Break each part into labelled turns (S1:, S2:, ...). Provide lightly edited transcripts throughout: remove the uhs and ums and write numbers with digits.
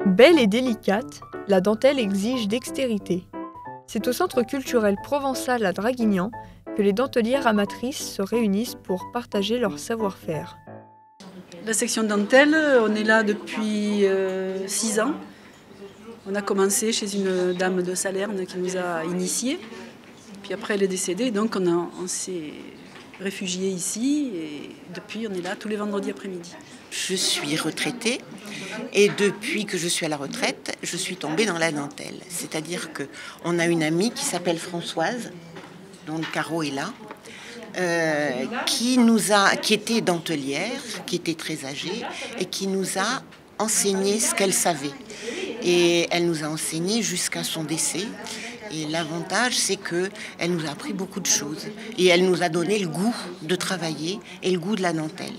S1: Belle et délicate, la dentelle exige dextérité. C'est au Centre culturel provençal à Draguignan que les dentelières amatrices se réunissent pour partager leur savoir-faire.
S2: La section dentelle, on est là depuis 6 ans. On a commencé chez une dame de Salerne qui nous a initiés. Puis après, elle est décédée, donc on s'est réfugiés ici. Et depuis, on est là tous les vendredis après-midi.
S3: Je suis retraitée et depuis que je suis à la retraite, je suis tombée dans la dentelle. C'est-à-dire qu'on a une amie qui s'appelle Françoise, dont Caro est là, qui était dentelière, qui était très âgée et qui nous a enseigné ce qu'elle savait. Et elle nous a enseigné jusqu'à son décès. Et l'avantage, c'est qu'elle nous a appris beaucoup de choses. Et elle nous a donné le goût de travailler et le goût de la dentelle.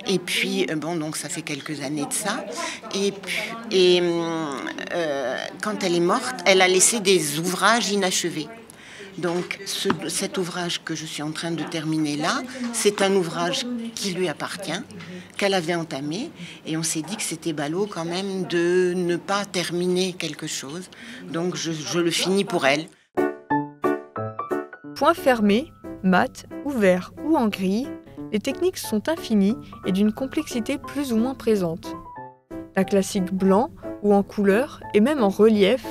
S3: Et puis, donc ça fait quelques années de ça. Et quand elle est morte, elle a laissé des ouvrages inachevés. Donc cet ouvrage que je suis en train de terminer là, c'est un ouvrage qui lui appartient, qu'elle avait entamé, et on s'est dit que c'était ballot quand même de ne pas terminer quelque chose. Donc je le finis pour elle.
S1: Point fermé, mat, ouvert ou en grille, les techniques sont infinies et d'une complexité plus ou moins présente. D'un classique blanc ou en couleur et même en relief,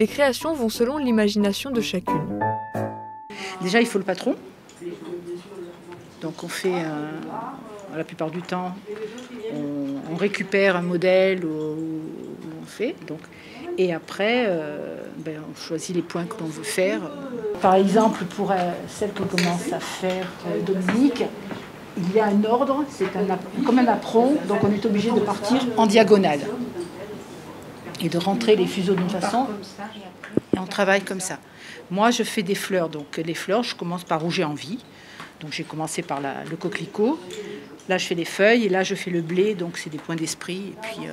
S1: les créations vont selon l'imagination de chacune.
S4: Déjà, il faut le patron. Donc on fait, la plupart du temps, on récupère un modèle ou on fait. Donc, et après, on choisit les points que l'on veut faire. Par exemple, pour celle que commence à faire Dominique, il y a un ordre, c'est comme un apron, donc on est obligé de partir en diagonale et de rentrer les fuseaux d'une façon. Et on travaille comme ça. Moi, je fais des fleurs. Donc les fleurs, je commence par rouger en vie. Donc j'ai commencé par le coquelicot. Là, je fais les feuilles et là, je fais le blé. Donc c'est des points d'esprit. Et puis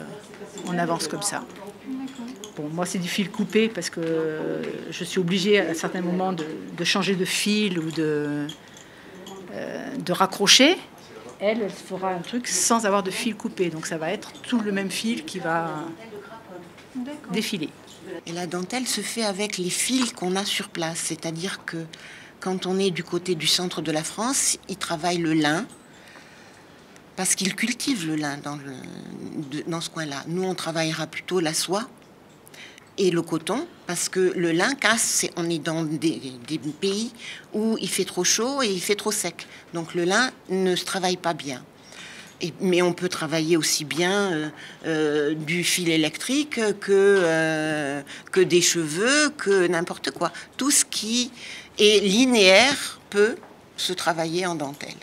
S4: on avance comme ça. Bon, moi, c'est du fil coupé parce que je suis obligée à certains moments de changer de fil ou de raccrocher. Elle fera un truc sans avoir de fil coupé. Donc ça va être tout le même fil qui va défiler.
S3: Et la dentelle se fait avec les fils qu'on a sur place. C'est-à-dire que quand on est du côté du centre de la France, ils travaillent le lin parce qu'ils cultivent le lin dans ce coin-là. Nous, on travaillera plutôt la soie et le coton parce que le lin casse. On est dans des pays où il fait trop chaud et il fait trop sec. Donc le lin ne se travaille pas bien. Mais on peut travailler aussi bien du fil électrique que des cheveux, que n'importe quoi. Tout ce qui est linéaire peut se travailler en dentelle.